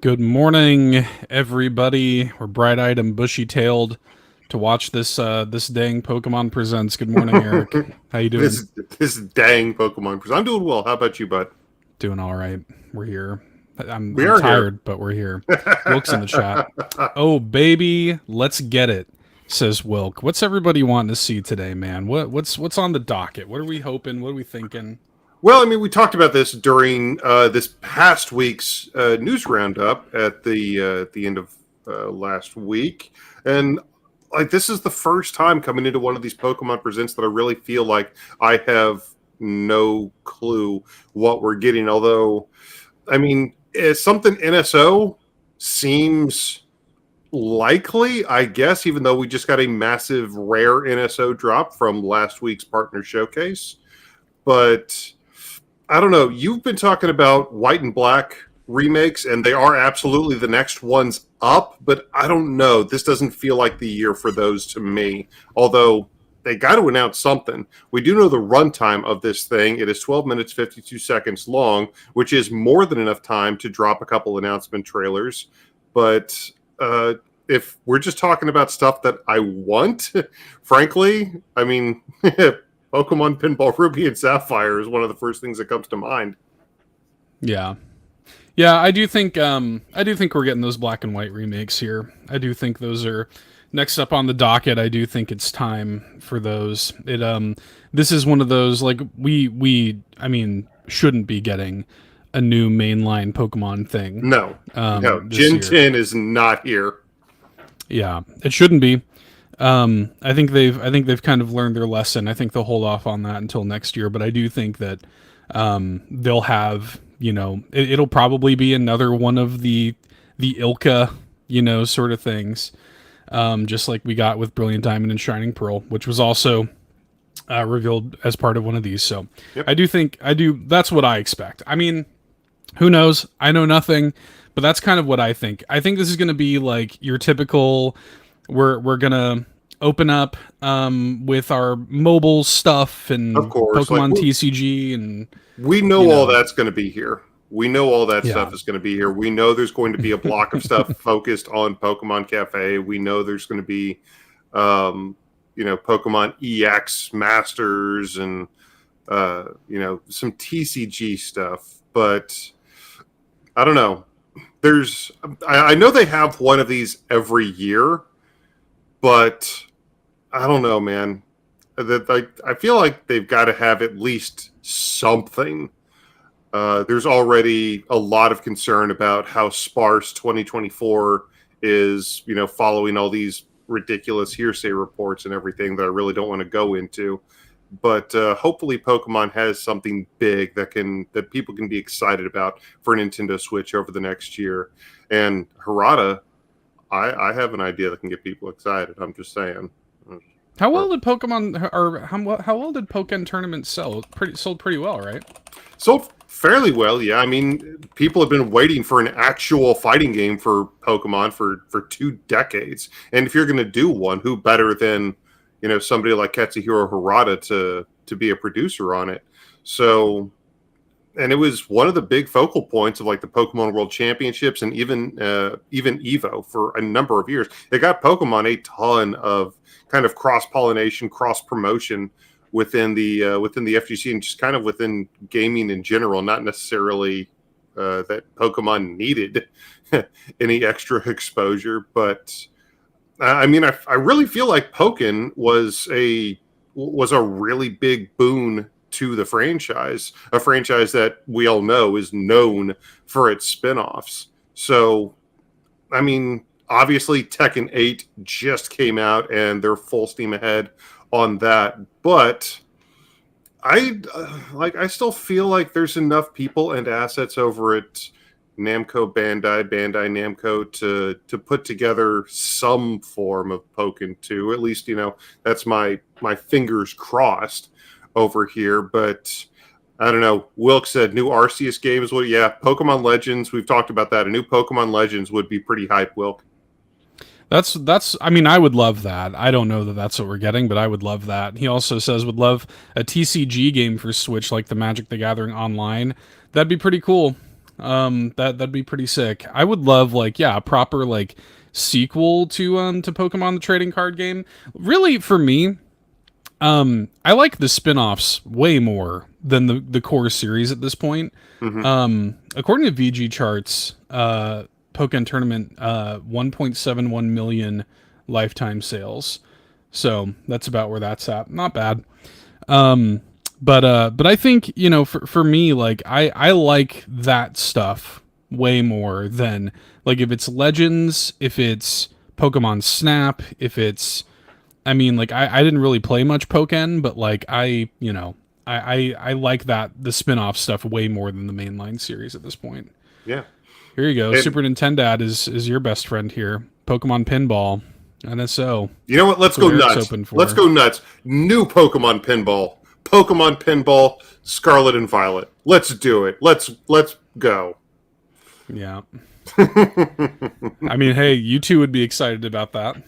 Good morning, everybody. We're bright-eyed and bushy-tailed to watch this dang Pokemon Presents. Good morning, Eric. How you doing? this this dang Pokemon. I'm doing well. How about you, bud? Doing all right. We're here. I'm We I'm are here. tired, but we're here. Wilk's in the chat. Oh baby, let's get it, says Wilk. What's everybody wanting to see today, man? What's on the docket? What are we hoping? What are we thinking? Well, I mean, we talked about this during this past week's news roundup at the end of last week, and like this is the first time coming into one of these Pokemon Presents that I really feel like I have no clue what we're getting. Although, I mean, something NSO seems likely, I guess, even though we just got a massive rare NSO drop from last week's partner showcase. But I don't know. You've been talking about White and Black remakes, and they are absolutely the next ones up, but I don't know. This doesn't feel like the year for those to me. Although they got to announce something. We do know the runtime of this thing. It is 12 minutes, 52 seconds long, which is more than enough time to drop a couple announcement trailers. But if we're just talking about stuff that I want, frankly, I mean, Pokemon Pinball Ruby and Sapphire is one of the first things that comes to mind. Yeah. Yeah, I do think we're getting those black and white remakes here. I do think those are next up on the docket. I do think it's time for those. This is one of those, like, we I mean shouldn't be getting a new mainline Pokemon thing No, no, this Gen year. 10 is not here. Yeah, it shouldn't be. I think they've kind of learned their lesson. I think they'll hold off on that until next year, but I do think that they'll have, it'll probably be another one of the Ilka, sort of things, just like we got with Brilliant Diamond and Shining Pearl, which was also revealed as part of one of these. So Yep. I do. That's what I expect. I mean, who knows? I know nothing, but that's kind of what I think. I think this is going to be like your typical. We're gonna open up with our mobile stuff Of and course. Like Pokemon TCG and we you know all know that's going to be here. We know all that yeah stuff is going to be here. We know there's going to be a block of stuff focused on Pokemon Cafe. We know there's going to be, Pokemon EX Masters and, some TCG stuff. But I don't know. I know they have one of these every year, but I don't know, man. I feel like they've got to have at least something. There's already a lot of concern about how sparse 2024 is, following all these ridiculous hearsay reports and everything that I really don't want to go into. But hopefully, Pokemon has something big that people can be excited about for Nintendo Switch over the next year. And Harada, I have an idea that can get people excited. I'm just saying. how well did Pokemon or how well did Pokemon tournament sold pretty well, right? So fairly well, yeah. I mean, people have been waiting for an actual fighting game for Pokemon for 2 decades, and if you're going to do one, who better than somebody like Katsuhiro Harada to be a producer on it? So, and it was one of the big focal points of like the Pokemon World Championships and even Evo for a number of years. It got Pokemon a ton of kind of cross pollination, cross promotion within the FGC and just kind of within gaming in general. Not necessarily that Pokemon needed any extra exposure, but I mean, I really feel like Pokken was a really big boon to the franchise, a franchise that we all know is known for its spinoffs. So, I mean, obviously Tekken 8 just came out and they're full steam ahead on that, but I still feel like there's enough people and assets over at Bandai Namco to put together some form of Pokken 2. At least, that's my fingers crossed over here. But I don't know. Wilk said new Arceus games. Well, yeah, Pokemon Legends. We've talked about that. A new Pokemon Legends would be pretty hype, Wilk. That's I mean, I would love that. I don't know that that's what we're getting, but I would love that. He also says would love a TCG game for Switch like the Magic the Gathering Online. That'd be pretty cool. That'd be pretty sick. I would love like a proper like sequel to Pokemon the trading card game. Really, for me, I like the spin-offs way more than the core series at this point. Hmm. According to VG charts, Pokemon Tournament 1.71 million lifetime sales. So that's about where that's at. Not bad. But I think, for me, like I like that stuff way more than like if it's Legends, if it's Pokemon Snap, if it's like I didn't really play much Pokken, but like I like that the spin-off stuff way more than the mainline series at this point. Yeah. Here you go. And Super Nintendo is your best friend here. Pokemon Pinball. NSO. you know what? Let's That's go what Eric's nuts. hoping for. Let's go nuts. New Pokemon Pinball. Pokemon Pinball Scarlet and Violet. Let's do it. Let's go. Yeah. I mean, hey, you two would be excited about that.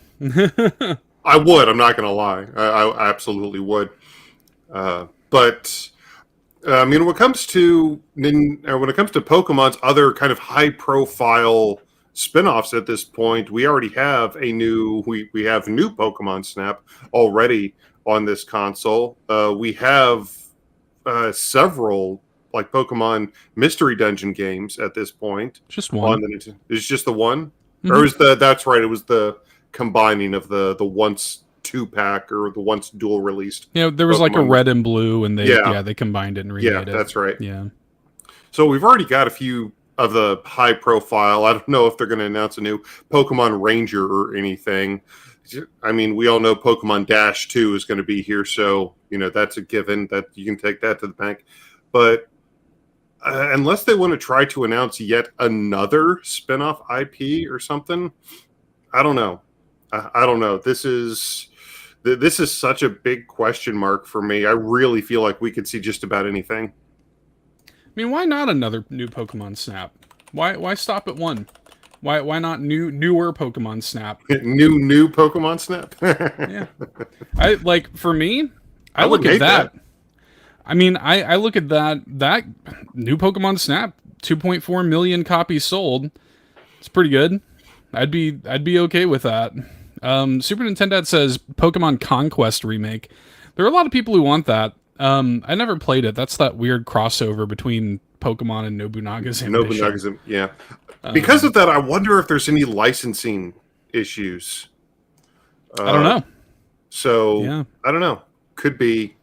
I would. I'm not going to lie. I absolutely would. But I mean, when it comes to Pokemon's other kind of high-profile spin-offs at this point, we already have we have new Pokemon Snap already on this console. We have several like Pokemon Mystery Dungeon games at this point. Just one. It's just the one, Mm-hmm. or is that's right? It was the combining of the once 2-pack or the once dual released. There was like a Pokemon. red and blue, and Yeah. they combined it and remade it. That's right. Yeah. So we've already got a few of the high profile. I don't know if they're going to announce a new Pokemon Ranger or anything. I mean, we all know Pokemon Dash 2 is going to be here, so that's a given that you can take that to the bank. But unless they want to try to announce yet another spin-off IP or something, I don't know. I don't know. This is such a big question mark for me. I really feel like we could see just about anything. I mean, why not another new Pokemon Snap? Why stop at one? Why not newer Pokemon Snap? new Pokemon Snap. Yeah. For me, I look wouldn't at hate that. I mean, I look at that new Pokemon Snap, 2.4 million copies sold. It's pretty good. I'd be okay with that. Super Nintendo says Pokemon Conquest remake. There are a lot of people who want that. I never played it. That's that weird crossover between Pokemon and Nobunaga's Ambition. Yeah. Because of that, I wonder if there's any licensing issues. I don't know. So Yeah. I don't know. Could be,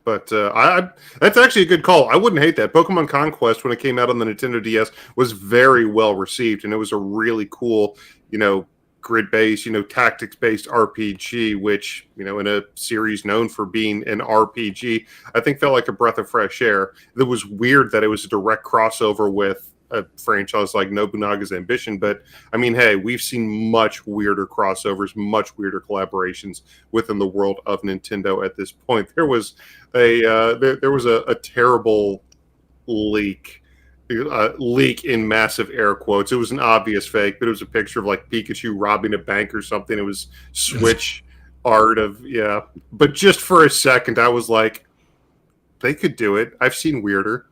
but that's actually a good call. I wouldn't hate that. Pokemon Conquest, when it came out on the Nintendo DS, was very well received, and it was a really cool, grid-based, tactics-based RPG, which, in a series known for being an RPG, I think felt like a breath of fresh air. It was weird that it was a direct crossover with a franchise like Nobunaga's Ambition, but I mean, hey, we've seen much weirder crossovers, much weirder collaborations within the world of Nintendo at this point. There was a terrible leak in massive air quotes. It was an obvious fake, but it was a picture of like Pikachu robbing a bank or something. It was Switch art of, yeah. But just for a second, I was like, they could do it. I've seen weirder.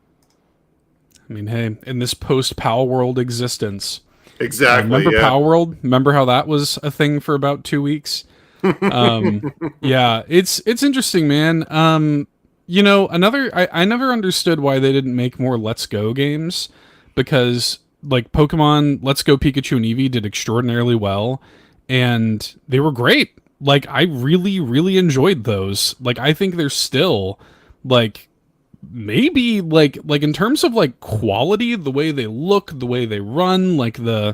I mean, hey, in this post-Power World existence. Exactly. Remember Power World? Remember how that was a thing for about 2 weeks? Yeah, it's interesting, man. I never understood why they didn't make more Let's Go games, because like Pokemon Let's Go Pikachu and Eevee did extraordinarily well, and they were great. Like, I really, really enjoyed those. Like, I think they're still like maybe like in terms of like quality, the way they look, the way they run, like the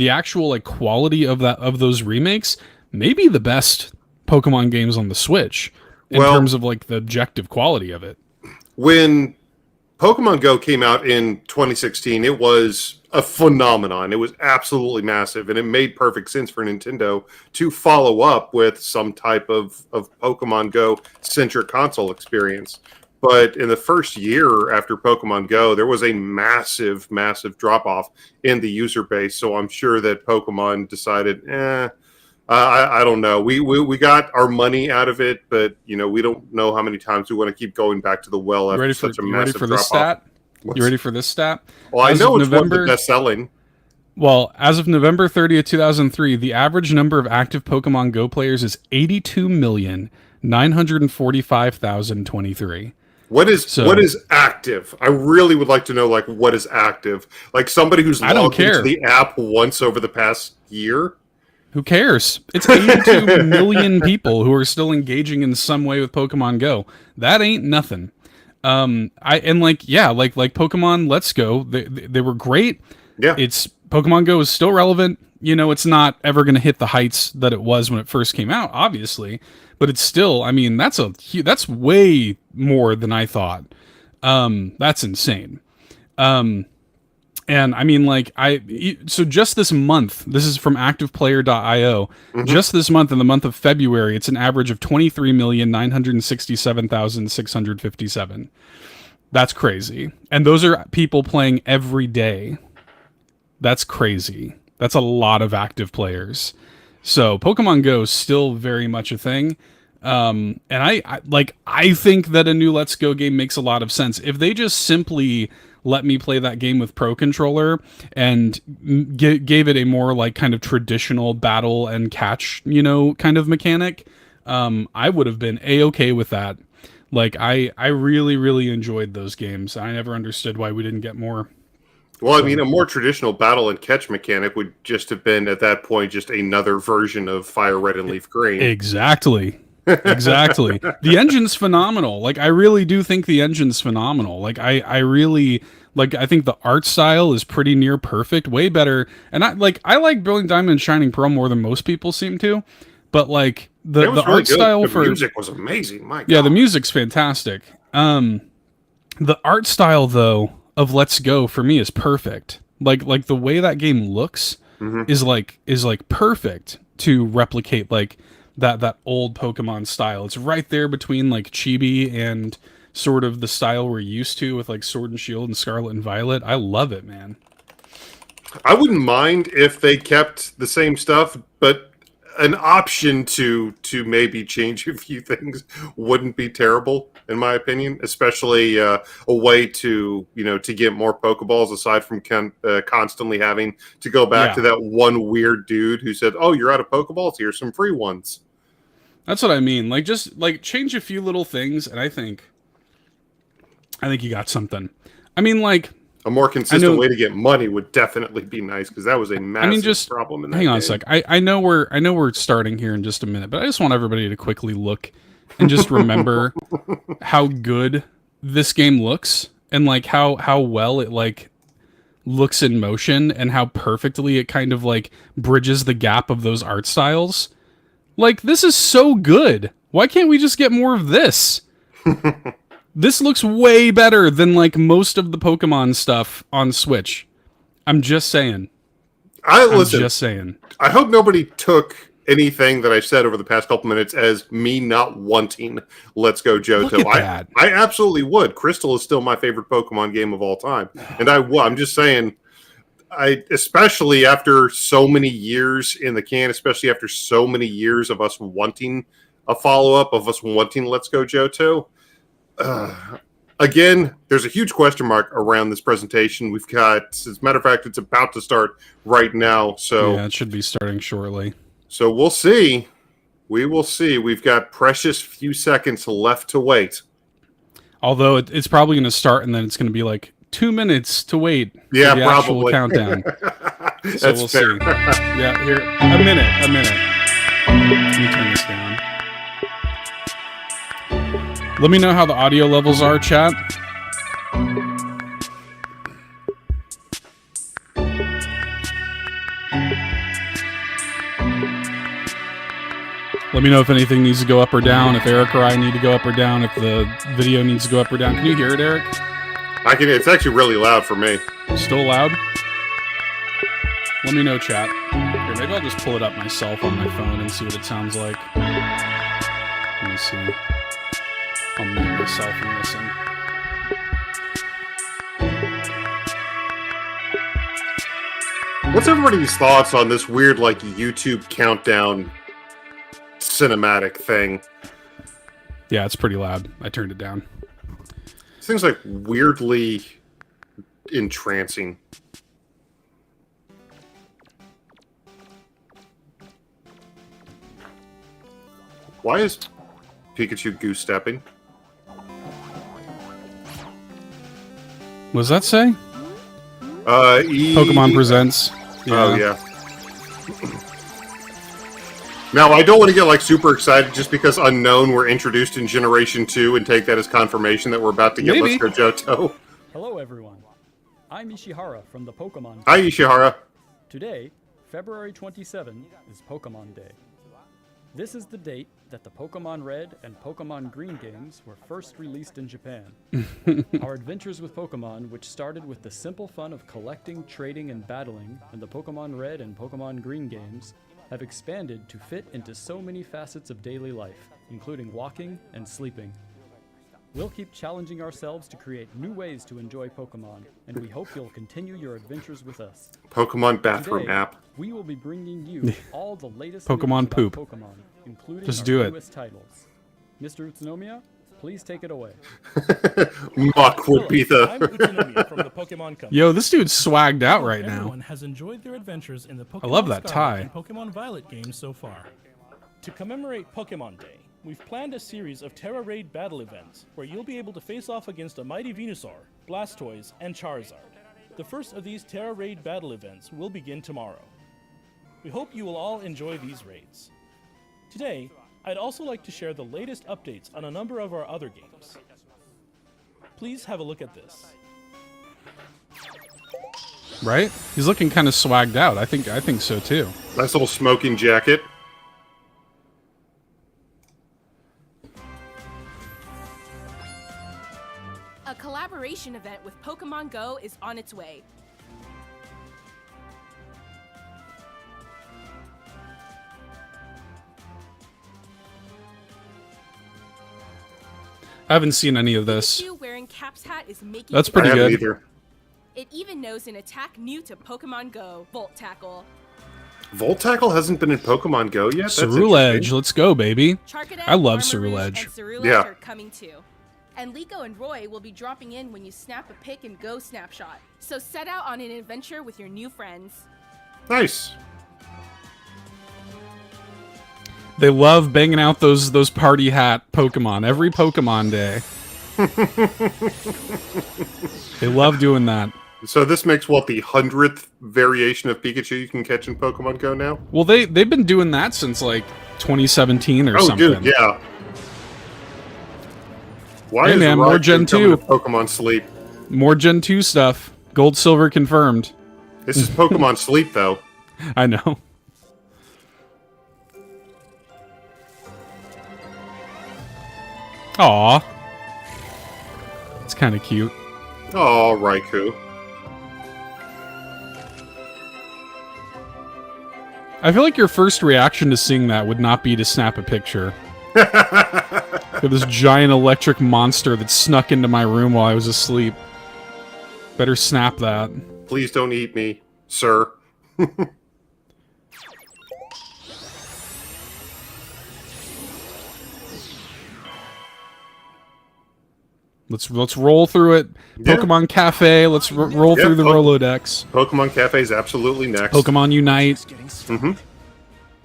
actual like quality of those remakes, maybe the best Pokemon games on the Switch in terms of like the objective quality of it. When Pokemon Go came out in 2016, it was a phenomenon. It was absolutely massive, and it made perfect sense for Nintendo to follow up with some type of Pokemon Go centric console experience. But in the first year after Pokemon Go, there was a massive, massive drop-off in the user base. So I'm sure that Pokemon decided, I don't know. We got our money out of it, but we don't know how many times we want to keep going back to the well after such a massive drop-off. Stat? You ready for this stat? Well, I As know of it's one of the November, best-selling. well, as of November 30th, 2003, the average number of active Pokemon Go players is 82,945,023. What So is active? I really would like to know, like, what is active? Like somebody who's I don't logged into care. the app once over the past year. Who cares? It's 82 million people who are still engaging in some way with Pokemon Go. That ain't nothing. Like Pokemon Let's Go, they were great. Yeah, It's Pokemon Go is still relevant. You know, it's not ever going to hit the heights that it was when it first came out, obviously, but it's still. I mean, that's way more than I thought. That's insane. And I mean, so just this month, this is from activeplayer.io. Just this month, in the month of February, it's an average of 23,967,657. That's crazy. And those are people playing every day. That's crazy. That's a lot of active players. So Pokemon Go is still very much a thing. And I think that a new Let's Go game makes a lot of sense. If they just simply let me play that game with Pro Controller and gave it a more like kind of traditional battle and catch, you know, kind of mechanic, I would have been A-okay with that. Like I really, really enjoyed those games. I never understood why we didn't get more. well, I mean, a more traditional battle and catch mechanic would just have been at that point just another version of Fire Red and Leaf Green. Exactly. Exactly. The engine's phenomenal. Like I really do think the engine's phenomenal. Like I really like I think the art style is pretty near perfect, way better. And I like Brilliant Diamond and Shining Pearl more than most people seem to. But like the Really art good. style The music was amazing. My God. yeah, the music's fantastic. The art style though of Let's Go for me is perfect. Like the way that game looks is like perfect to replicate like that old Pokemon style. It's right there between like Chibi and sort of the style we're used to with like Sword and Shield and Scarlet and Violet. I love it, man. I wouldn't mind if they kept the same stuff, but an option to maybe change a few things wouldn't be terrible, in my opinion. Especially a way to to get more Pokeballs aside from constantly having to go back to that one weird dude who said, "Oh, you're out of Pokeballs. Here's some free ones." That's what I mean. Like just like change a few little things, and I think you got something. I mean, like a more consistent way to get money would definitely be nice because that was a massive problem in that hang on game. a sec. I know we're starting here in just a minute, but I just want everybody to quickly look and just remember how good this game looks and like how well it like looks in motion and how perfectly it kind of like bridges the gap of those art styles. Like this is so good. Why can't we just get more of this? This looks way better than like most of the Pokemon stuff on Switch. I'm just saying. I'm just saying. I hope nobody took anything that I said over the past couple minutes as me not wanting Let's Go Johto. I absolutely would. Crystal is still my favorite Pokemon game of all time. And I'm just saying, especially after so many years in the can, especially after so many years of us wanting a follow-up, of us wanting Let's Go Johto, again, there's a huge question mark around this presentation. We've got, as a matter of fact, it's about to start right now. So yeah, it should be starting shortly. So we'll see. We will see. We've got precious few seconds left to wait. Although it's probably going to start and then it's going to be like 2 minutes to wait for the actual countdown. So we'll see. Yeah, here, a minute. Let me turn this down. Let me know how the audio levels are, chat. Let me know if anything needs to go up or down, if Eric or I need to go up or down, if the video needs to go up or down. Can you hear it, Eric? I can. It's actually really loud for me. Still loud? Let me know, chat. Here, maybe I'll just pull it up myself on my phone and see what it sounds like. Let me see. I'll mute myself and listen. What's everybody's thoughts on this weird, like, YouTube countdown cinematic thing? Yeah, it's pretty loud. I turned it down. This thing's, like, weirdly entrancing. Why is Pikachu goose stepping? What does that say? Pokemon Presents. Oh, yeah. Now, I don't want to get, like, super excited just because Unknown were introduced in Generation 2 and take that as confirmation that we're about to get Maybe. Let's Go Johto. Hello everyone, I'm Ishihara from the Pokemon. Hi, Ishihara. Today, February 27, is Pokemon Day. This is the date that the Pokemon Red and Pokemon Green games were first released in Japan. Our adventures with Pokemon, which started with the simple fun of collecting, trading, and battling in the Pokemon Red and Pokemon Green games, have expanded to fit into so many facets of daily life, including walking and sleeping. We'll keep challenging ourselves to create new ways to enjoy Pokemon, and we hope you'll continue your adventures with us. Pokemon bathroom Today, app. we will be bringing you all the latest Pokemon news about poop. Pokemon, including Just our do it. newest titles. Mr. Utsunomiya, please take it away. Muck would be I'm the... Utsunomiya from the Pokemon Company. Yo, this dude's swagged out right now. Everyone has enjoyed their adventures in the Pokemon love that Scarlet tie. and Pokemon Violet games so far. To commemorate Pokemon Day, we've planned a series of Terra Raid battle events where you'll be able to face off against a mighty Venusaur, Blastoise, and Charizard. The first of these Terra Raid battle events will begin tomorrow. We hope you will all enjoy these raids. Today, I'd also like to share the latest updates on a number of our other games. Please have a look at this. Right? He's looking kind of swagged out. I think so too. Nice little smoking jacket. A collaboration event with Pokémon Go is on its way. I haven't seen any of this. Pikachu wearing Cap's hat is making That's it pretty I haven't good. either. It even knows an attack new to Pokemon Go, Volt Tackle. Volt Tackle hasn't been in Pokemon Go yet? That's Ceruledge, interesting. let's go, baby. Charcadet, I love Armarouge, Ceruledge. and Ceruledge Yeah. are coming too. And Liko and Roy will be dropping in when you snap a pic and Go snapshot. So set out on an adventure with your new friends. Nice. They love banging out those party hat Pokemon every Pokemon day. They love doing that. So this makes, what, the 100th variation of Pikachu you can catch in Pokemon Go now? Well, they've been doing that since like 2017 or Oh, something. dude, yeah. Why Hey, is man, Rock more Gen coming 2. to Pokemon Sleep? More Gen 2 stuff. Gold, silver confirmed. This is Pokemon Sleep, though. I know. Aw. It's kind of cute. Oh, Raikou. I feel like your first reaction to seeing that would not be to snap a picture. Of this giant electric monster that snuck into my room while I was asleep. Better snap that. Please don't eat me, sir. Let's roll through it. Yeah. Pokemon Cafe. Let's roll Yeah, through the Rolodex. Pokemon Cafe is absolutely next. Pokemon Unite. Just getting started. Mhm.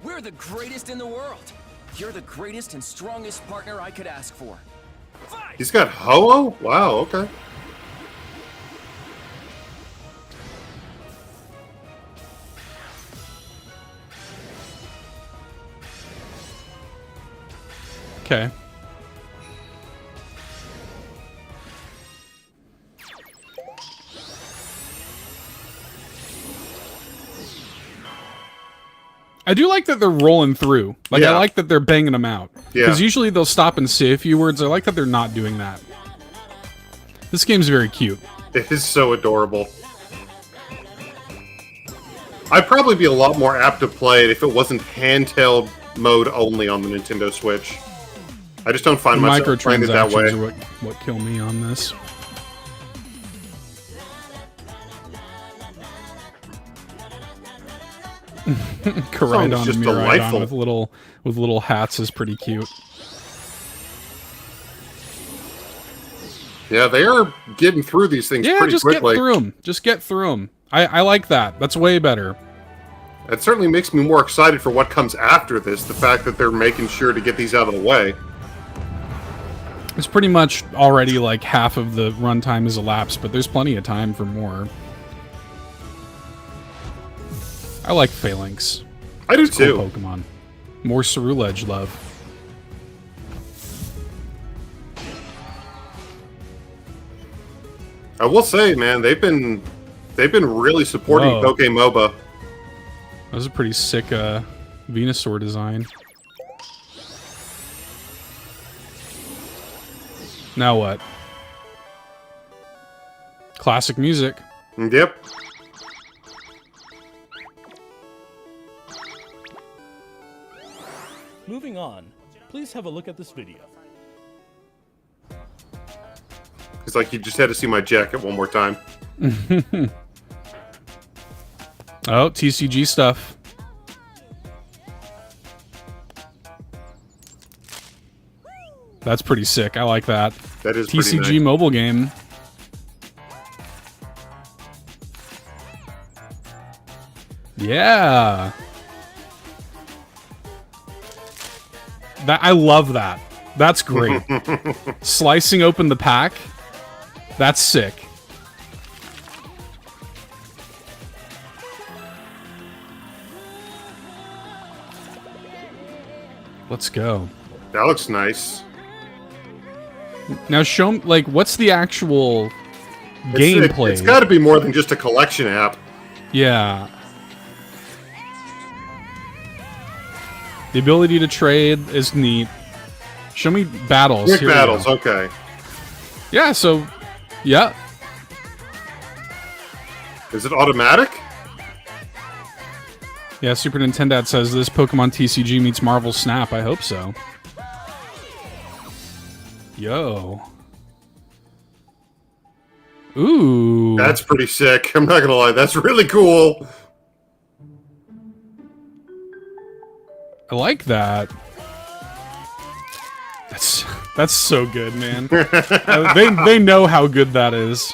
We're the greatest in the world. You're the greatest and strongest partner I could ask for. Fight! He's got Ho-Oh? Wow, okay. Okay. I do like that they're rolling through. Like, I Yeah. like that they're banging them out. Yeah. Because usually they'll stop and say a few words. I like that they're not doing that. This game's very cute. It is so adorable. I'd probably be a lot more apt to play it if it wasn't handheld mode only on the Nintendo Switch. I just don't find myself playing it that Microtransactions way. are what kill me on this. Koraidon just and delightful. Miraidon with little hats is pretty cute. Yeah, they are getting through these things Yeah, pretty just quickly. get through them. Just get through them. I like that. That's way better. It certainly makes me more excited for what comes after this, the fact that they're making sure to get these out of the way. It's pretty much already like half of the runtime is elapsed, but there's plenty of time for more. I like Phalanx. I do It's cool too. Pokemon. More Ceruledge love. I will say, man, they've been really supporting Whoa. PokeMoba. That was a pretty sick Venusaur design. Now what? Classic music. Yep. Moving on, please have a look at this video. It's like you just had to see my jacket one more time. Oh, TCG stuff. That's pretty sick. I like that. That is pretty TCG nice. mobile game. Yeah. I love that. That's great. Slicing open the pack. That's sick. Let's go. That looks nice. Now show me, like, what's the actual It's gameplay? got to be more than just a collection app. Yeah. The ability to trade is neat. Show me battles. Quick Here we battles, go. okay. Yeah, so, yeah. Is it automatic? Yeah, Super Nintendo says this Pokemon TCG meets Marvel Snap. I hope so. Yo. Ooh. That's pretty sick. I'm not gonna lie, that's really cool. I like that. That's so good, man. They know how good that is.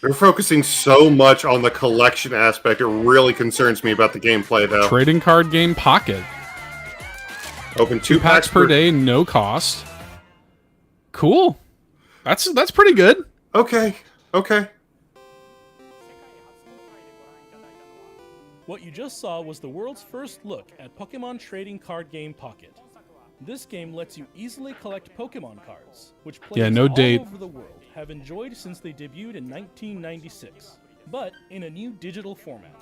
They're focusing so much on the collection aspect. It really concerns me about the gameplay, though. Trading card game Pocket. Open 2 packs per day, no cost. Cool. That's pretty good. Okay. Okay. What you just saw was the world's first look at Pokemon trading card game Pocket. This game lets you easily collect Pokemon cards, which players no all date. over the world have enjoyed since they debuted in 1996, but in a new digital format.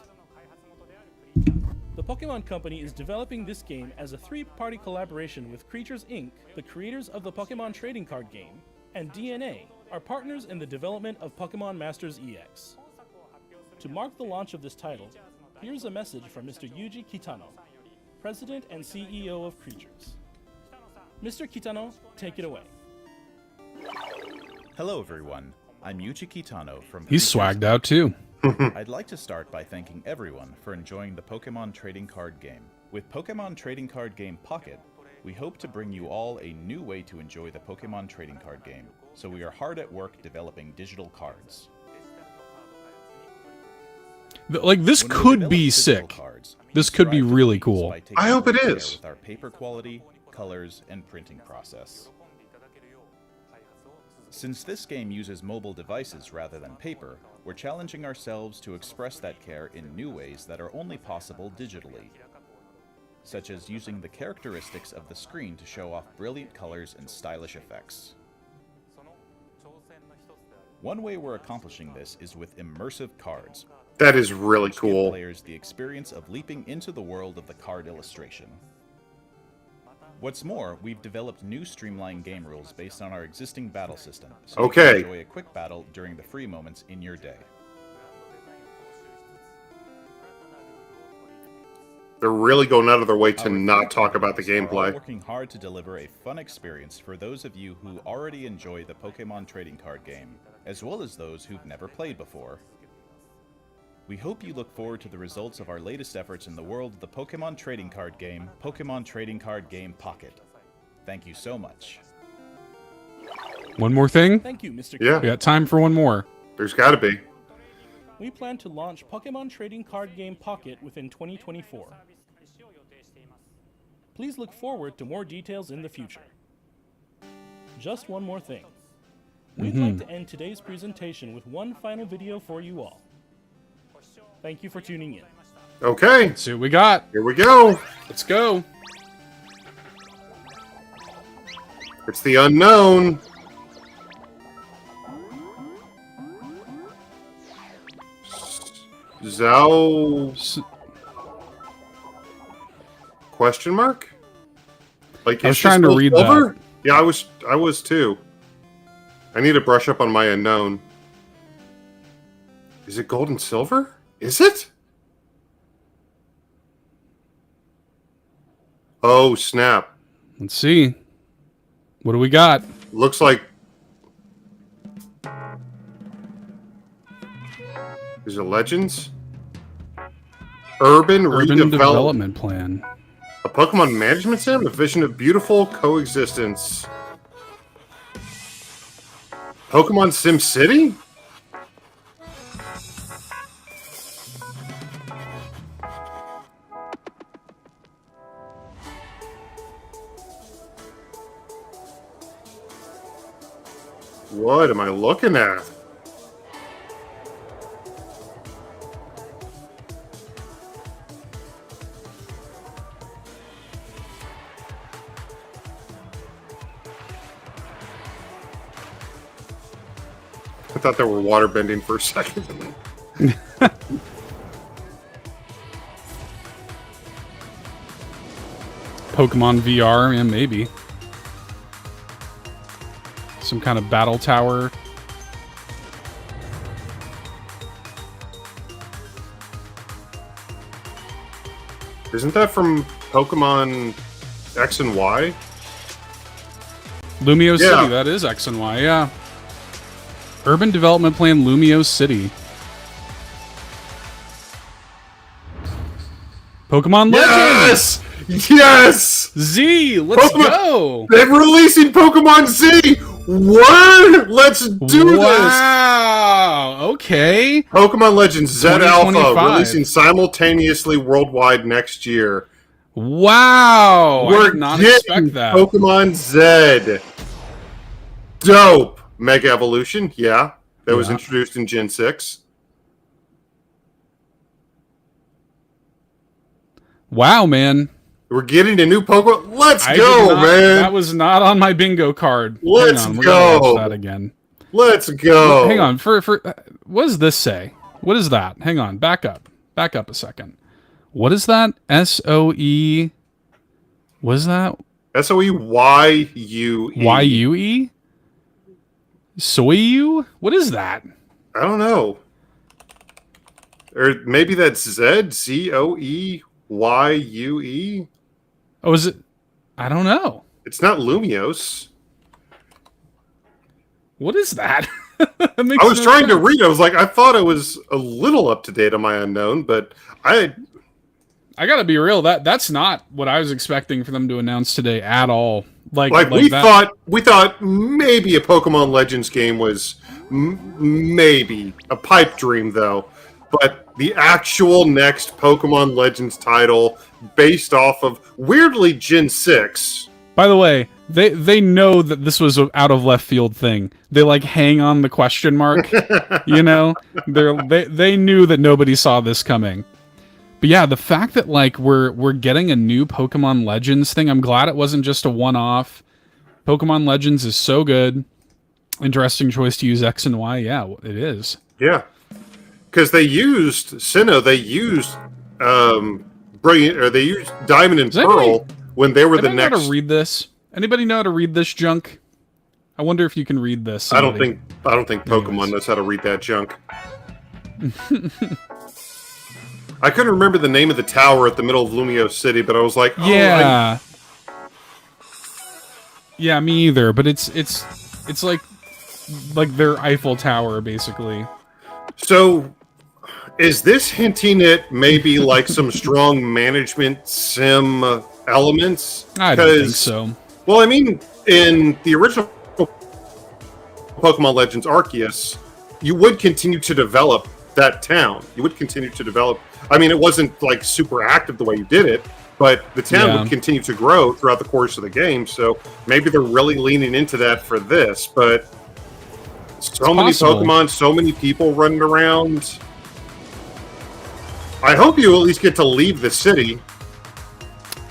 The Pokemon Company is developing this game as a three-party collaboration with Creatures Inc., the creators of the Pokemon trading card game, and DNA, our partners in the development of Pokémon Masters EX. To mark the launch of this title, here's a message from Mr. Yuji Kitano, President and CEO of Creatures. Mr. Kitano, take it away. Hello everyone, I'm Yuji Kitano from He's Creatures. swagged out too. I'd like to start by thanking everyone for enjoying the Pokemon trading card game. With Pokemon trading card game Pocket, we hope to bring you all a new way to enjoy the Pokemon trading card game, so we are hard at work developing digital cards. Like, this When we could develop be physical sick. cards, we This could be strive to really please cool. by taking I hope it great care is. with our paper quality, colors, and printing process. Since this game uses mobile devices rather than paper, we're challenging ourselves to express that care in new ways that are only possible digitally, such as using the characteristics of the screen to show off brilliant colors and stylish effects. One way we're accomplishing this is with immersive cards, That is really which give cool. players the experience of leaping into the world of the card illustration. What's more, we've developed new streamlined game rules based on our existing battle system, so you Okay. can enjoy a quick battle during the free moments in your day. They're really going out of their way to Our not talk three about the partners are all gameplay. working hard to deliver a fun experience for those of you who already enjoy the Pokemon trading card game, as well as those who've never played before. We hope you look forward to the results of our latest efforts in the world of the Pokemon trading card game, Pokemon Trading Card Game Pocket. Thank you so much. One more thing? Thank you, Mr. Yeah. We got time for one more. There's got to be. We plan to launch Pokemon Trading Card Game Pocket within 2024. Please look forward to more details in the future. Just one more thing. We'd like to end today's presentation with one final video for you all. Thank you for tuning in. Okay, Let's see what we got. here we go. Let's go. It's the unknown. Zhao question mark? Like I was is she trying to still read silver? that. Yeah, I was too. I need to brush up on my unknown. Is it gold and silver? Is it? Oh, snap. Let's see. What do we got? Looks like... Is it Legends? Urban Redevelopment. Development Plan. A Pokemon management sim? A vision of beautiful coexistence. Pokemon Sim City? What am I looking at? I thought they were water bending for a second. Pokemon VR, yeah, maybe. Some kind of battle tower. Isn't that from Pokemon X and Y? Lumio Yeah. City, that is X and Y, yeah. Urban Development Plan Lumio City. Pokemon Legends! Yes! Z, let's Pokemon- go! They're releasing Pokemon Z! Word! Let's do this! Wow, okay. Pokemon Legends Z Alpha 2025. releasing simultaneously worldwide next year. Wow, I We're did not getting expect that. Pokemon Z. Dope. Mega Evolution, yeah. That was Yeah. introduced in Gen 6. Wow, man. We're getting a new Pokemon. Let's I go, did not- man. That was not on my bingo card. Let's Hang on, we're gonna go. watch that again. Let's go. Hang on, for what does this say? What is that? Hang on, back up a second. What is that? SOE. What is that? SOEYUE. YUE? Soyu? What is that? I don't know. Or maybe that's ZOEYUE. Oh, is it? I don't know. It's not Lumiose. What is that? I was trying to read. I was like, I thought it was a little up to date on my unknown, but I gotta be real. That's not what I was expecting for them to announce today at all. Like we that. thought maybe a Pokemon Legends game was maybe a pipe dream though, but the actual next Pokemon Legends title based off of weirdly Gen 6. By the way, they know that this was an out of left field thing. They like hang on the question mark. You know, they knew that nobody saw this coming. But yeah, the fact that like we're getting a new Pokemon Legends thing, I'm glad it wasn't just a one-off. Pokemon Legends is so good. Interesting choice to use X and Y. Yeah, it is. Yeah, because they used Sinnoh. They used Brilliant, or they used Diamond and Does Pearl anybody- when they were the Anybody know how next. to read this? Anybody know how to read this junk? I wonder if you can read this. I don't somebody. think Pokemon Anyways. knows how to read that junk. I couldn't remember the name of the tower at the middle of Lumio City, but I was like, oh, Yeah. Yeah, me either. But it's like their Eiffel Tower, basically. So, Is this hinting at maybe like some strong management sim elements? I don't think so. Well, I mean, in the original Pokemon Legends Arceus, you would continue to develop that town. You would continue to develop. I mean, it wasn't like super active the way you did it, but the town would continue to grow throughout the course of the game. So maybe they're really leaning into that for this. But so many Pokemon, so many people running around. I hope you at least get to leave the city.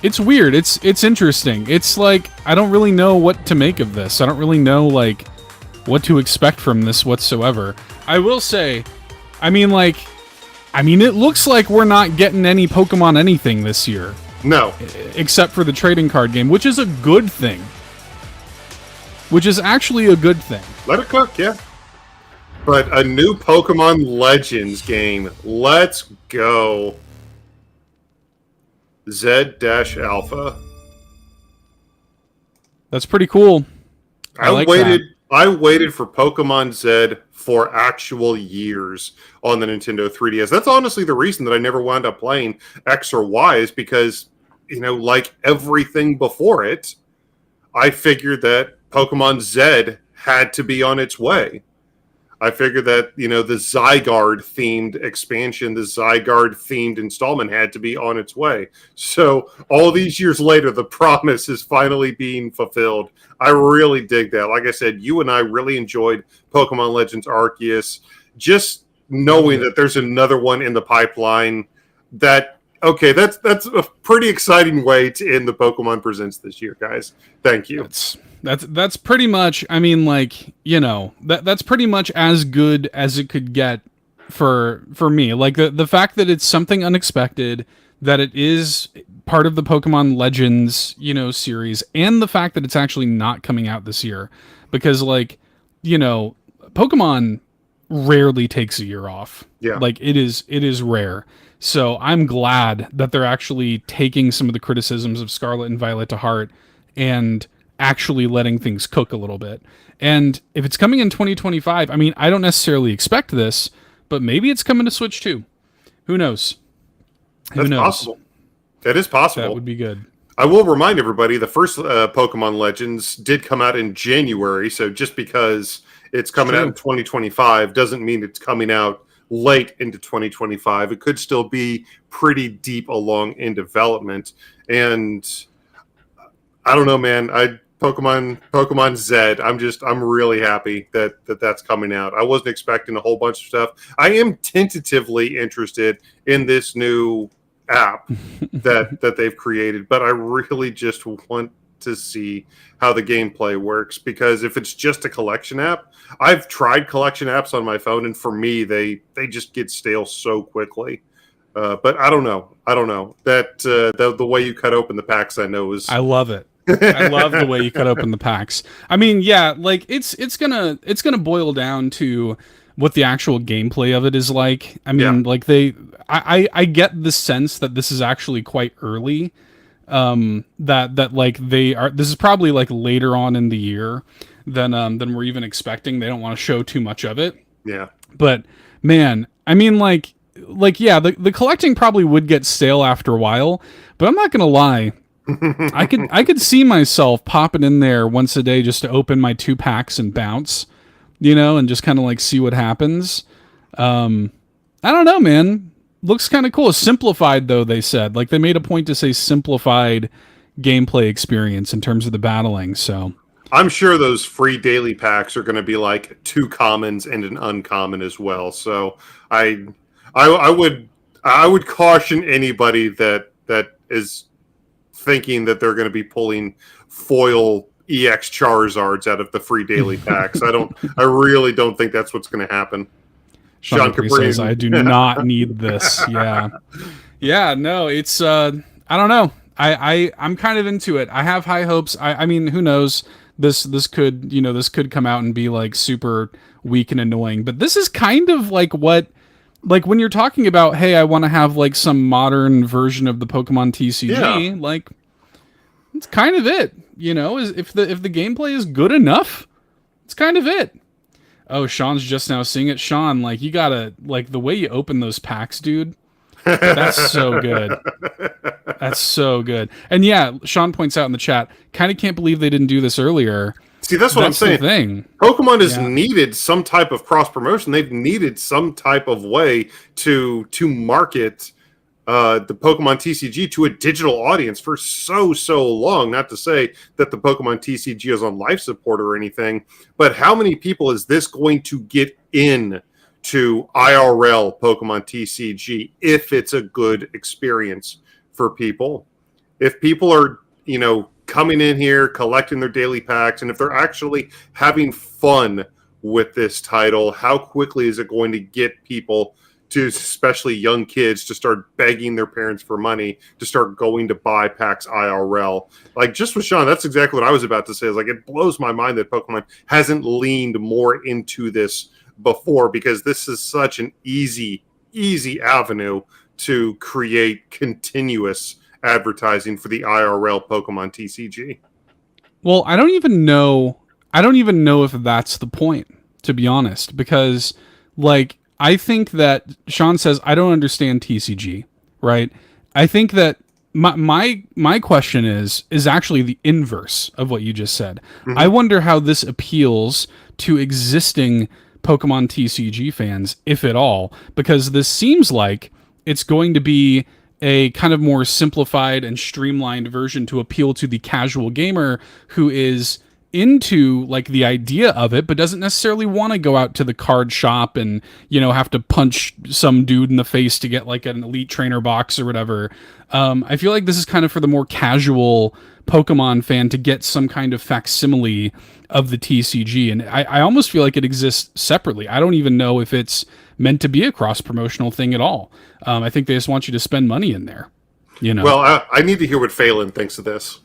It's weird. It's interesting. It's like I don't really know what to make of this. I don't really know like what to expect from this whatsoever. I will say, I mean, it looks like we're not getting any Pokemon anything this year. No. Except for the trading card game, which is a good thing. Which is actually a good thing. Let it cook, yeah. But a new Pokemon Legends game. Let's go. Z-Alpha. That's pretty cool. I waited for Pokemon Z for actual years on the Nintendo 3DS. That's honestly the reason that I never wound up playing X or Y, is because, you know, like everything before it, I figured that Pokemon Z had to be on its way. I figured that, you know, the Zygarde themed expansion, the Zygarde themed installment had to be on its way. So all these years later, the promise is finally being fulfilled. I really dig that. Like I said, you and I really enjoyed Pokemon Legends Arceus. Just knowing that there's another one in the pipeline, that's a pretty exciting way to end the Pokemon Presents this year, guys. Thank you. That's pretty much, I mean, like, you know, that's pretty much as good as it could get for me. Like the fact that it's something unexpected, that it is part of the Pokemon Legends, you know, series, and the fact that it's actually not coming out this year, because, like, you know, Pokemon rarely takes a year off. Yeah. Like it is rare. So I'm glad that they're actually taking some of the criticisms of Scarlet and Violet to heart and actually letting things cook a little bit. And if it's coming in 2025, I mean, I don't necessarily expect this, but maybe it's coming to Switch too. Who knows? That's possible. That is possible. That would be good. I will remind everybody, the first Pokemon Legends did come out in January, so just because it's coming out in 2025 doesn't mean it's coming out late into 2025. It could still be pretty deep along in development. And I don't know, man. Pokemon Z. I'm really happy that's coming out. I wasn't expecting a whole bunch of stuff. I am tentatively interested in this new app that they've created, but I really just want to see how the gameplay works, because if it's just a collection app, I've tried collection apps on my phone, and for me, they just get stale so quickly. But I don't know. That the way you cut open the packs, I know is. I love it. I love the way you cut open the packs. I mean, yeah, like it's gonna boil down to what the actual gameplay of it is like. I mean, like I get the sense that this is actually quite early. That like this is probably like later on in the year than we're even expecting. They don't want to show too much of it. Yeah. But man, I mean, like yeah, the collecting probably would get stale after a while, but I'm not gonna lie. I could see myself popping in there once a day just to open my 2 packs and bounce, you know, and just kind of like see what happens. I don't know, man. Looks kind of cool. Simplified, though, they said. Like, they made a point to say simplified gameplay experience in terms of the battling, so. I'm sure those free daily packs are going to be like 2 commons and an uncommon as well. So I would caution anybody that is thinking that they're going to be pulling foil EX Charizards out of the free daily packs. I really don't think that's what's going to happen. Sean Capri says, I do not need this. Yeah. Yeah, no, it's I don't know. I'm kind of into it. I have high hopes. I mean, who knows? This could come out and be like super weak and annoying. But this is kind of like what, like when you're talking about, hey, I want to have like some modern version of the Pokemon TCG, like it's kind of it, you know, is if the gameplay is good enough, it's kind of it. Oh, Sean's just now seeing it. Sean, like you gotta like the way you open those packs, dude. That's so good. That's so good. And yeah, Sean points out in the chat, kind of can't believe they didn't do this earlier. See, that's what I'm saying. The thing. Pokemon has needed some type of cross promotion. They've needed some type of way to market the Pokemon TCG to a digital audience for so long. Not to say that the Pokemon TCG is on life support or anything, but how many people is this going to get in to IRL Pokemon TCG if it's a good experience for people? If people are, coming in here, collecting their daily packs, and if they're actually having fun with this title, how quickly is it going to get people to, especially young kids, to start begging their parents for money to start going to buy packs IRL? Like, just with Sean, that's exactly what I was about to say. Is like, it blows my mind that Pokemon hasn't leaned more into this before, because this is such an easy avenue to create continuous advertising for the IRL Pokemon TCG. Well, I don't even know if that's the point, to be honest, because like I think that Sean says I don't understand TCG, right? I think that my question is actually the inverse of what you just said. Mm-hmm. I wonder how this appeals to existing Pokemon TCG fans, if at all, because this seems like it's going to be a kind of more simplified and streamlined version to appeal to the casual gamer who is into like the idea of it, but doesn't necessarily want to go out to the card shop and, have to punch some dude in the face to get like an elite trainer box or whatever. I feel like this is kind of for the more casual Pokemon fan to get some kind of facsimile of the TCG. And I almost feel like it exists separately. I don't even know if it's meant to be a cross-promotional thing at all. I think they just want you to spend money in there. Well, I need to hear what Phelan thinks of this.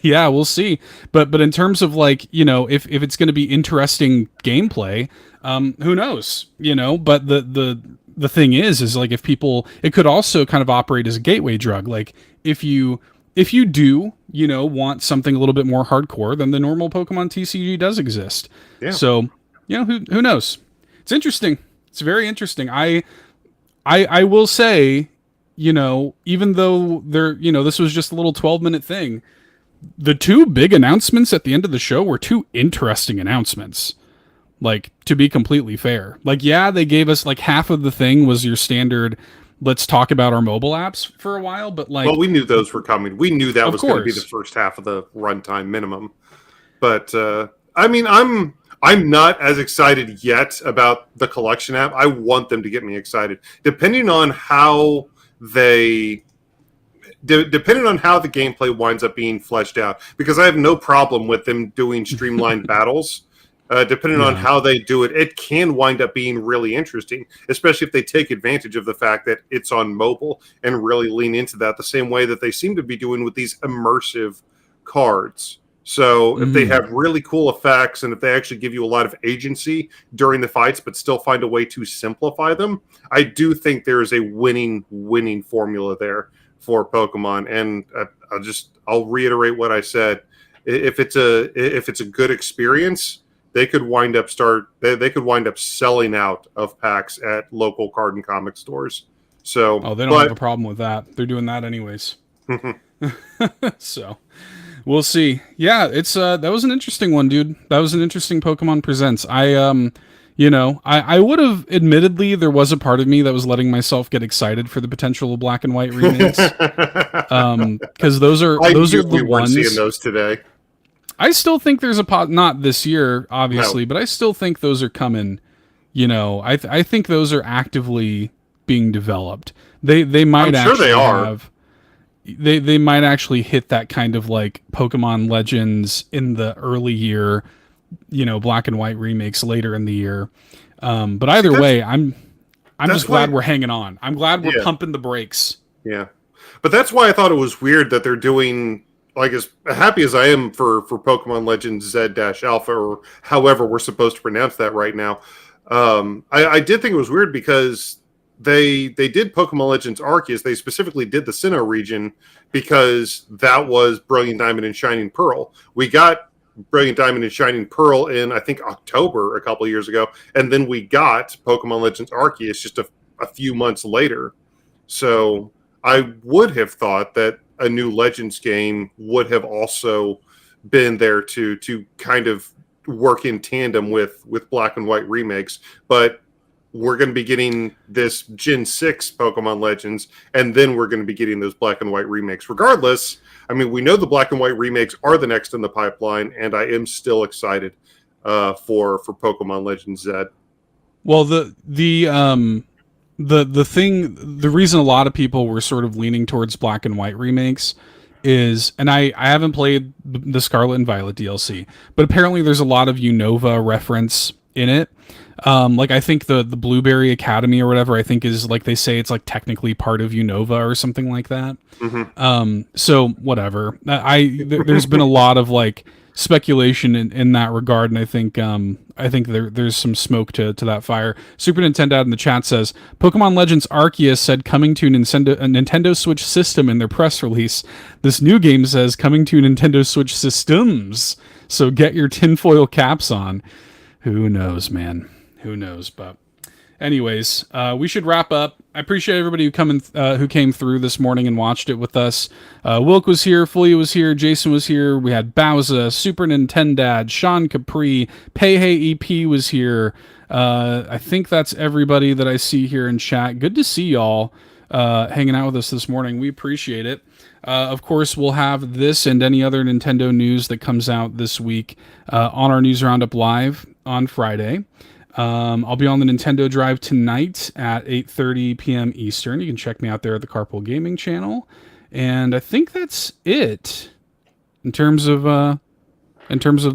Yeah, we'll see. But in terms of like, if it's going to be interesting gameplay, who knows? But the thing is like if people, it could also kind of operate as a gateway drug. Like if you do, want something a little bit more hardcore, then the normal Pokemon TCG does exist. Yeah. So, who knows? It's interesting. It's very interesting. I will say, even though this was just a little 12-minute thing, the two big announcements at the end of the show were two interesting announcements. Like, to be completely fair. Like, yeah, they gave us like half of the thing was your standard, let's talk about our mobile apps for a while, but like... Well, we knew those were coming. We knew that was going to be the first half of the runtime minimum. But, I'm not as excited yet about the collection app. I want them to get me excited. Depending on how the gameplay winds up being fleshed out, because I have no problem with them doing streamlined battles. Depending on how they do it, it can wind up being really interesting, especially if they take advantage of the fact that it's on mobile and really lean into that the same way that they seem to be doing with these immersive cards. So if they have really cool effects and if they actually give you a lot of agency during the fights, but still find a way to simplify them, I do think there is a winning formula there for Pokemon. And I'll reiterate what I said. If it's a good experience, they could wind up selling out of packs at local card and comic stores. So they don't have a problem with that. They're doing that anyways. So we'll see. Yeah, it's that was an interesting one, dude. That was an interesting Pokemon Presents. I would have, admittedly, there was a part of me that was letting myself get excited for the potential of Black and White remakes. Because those are the ones seeing those today. I still think there's not this year, obviously, but I still think those are coming. I think those are actively being developed. They might they might actually hit that kind of like Pokemon Legends in the early year, Black and White remakes later in the year. But either way, I'm just glad we're hanging on. I'm glad we're pumping the brakes. Yeah. But that's why I thought it was weird that they're doing, like, as happy as I am for Pokemon Legends Z-Alpha, or however we're supposed to pronounce that right now. I did think it was weird because they did Pokemon Legends Arceus. They specifically did the Sinnoh region because that was Brilliant Diamond and Shining Pearl. We got Brilliant Diamond and Shining Pearl in, I think, October a couple of years ago. And then we got Pokemon Legends Arceus just a few months later. So I would have thought that a new Legends game would have also been there to kind of work in tandem with Black and White remakes. But we're going to be getting this Gen 6 Pokemon Legends, and then we're going to be getting those Black and White remakes. Regardless, I mean, we know the Black and White remakes are the next in the pipeline, and I am still excited for Pokemon Legends Z. Well, the reason a lot of people were sort of leaning towards Black and White remakes is, and I haven't played the Scarlet and Violet DLC, but apparently there's a lot of Unova reference in it. Like I think the Blueberry Academy or whatever, I think is, like, they say it's like technically part of Unova or something like that. Mm-hmm. So whatever. There's been a lot of like speculation in that regard, and I think there's some smoke to that fire. Super Nintendo out in the chat says Pokemon Legends Arceus said coming to a Nintendo Switch system in their press release. This new game says coming to Nintendo Switch systems. So get your tinfoil caps on. Who knows, man? Who knows? But anyways, we should wrap up. I appreciate everybody who came through this morning and watched it with us. Wilk was here, Fulia was here, Jason was here. We had Bowza, Super Nintendad, Sean Capri, Payhey EP was here. I think that's everybody that I see here in chat. Good to see y'all hanging out with us this morning. We appreciate it. Of course, we'll have this and any other Nintendo news that comes out this week on our News Roundup Live on Friday. I'll be on the Nintendo Drive tonight at 8:30 p.m. Eastern. You can check me out there at the Carpool Gaming channel. And I think that's it in terms of the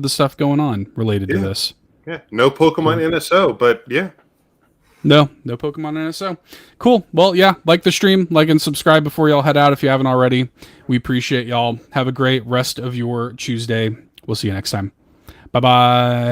stuff going on related to this. Yeah, no Pokemon NSO, but yeah. No Pokemon NSO. Cool. Well, yeah, like the stream, like and subscribe before y'all head out if you haven't already. We appreciate y'all. Have a great rest of your Tuesday. We'll see you next time. Bye-bye.